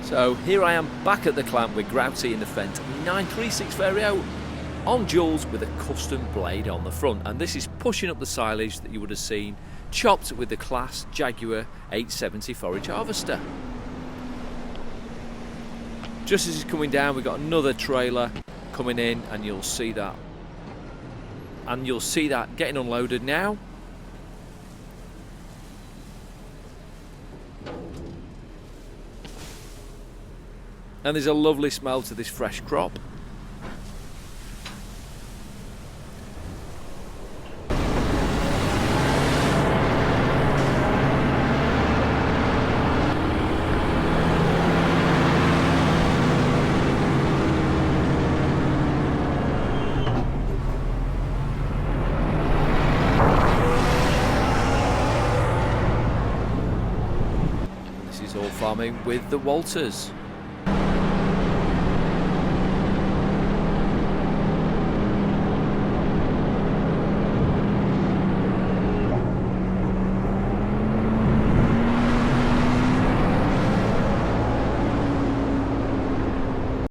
So here I am back at the clamp with Grouty in the Fendt 936 Vario on Duels with a custom blade on the front, and this is pushing up the silage that you would have seen chopped with the class Jaguar 870 forage harvester. Just as it's coming down, we've got another trailer coming in, and you'll see that getting unloaded now. And there's a lovely smell to this fresh crop. This is all farming with the Walters.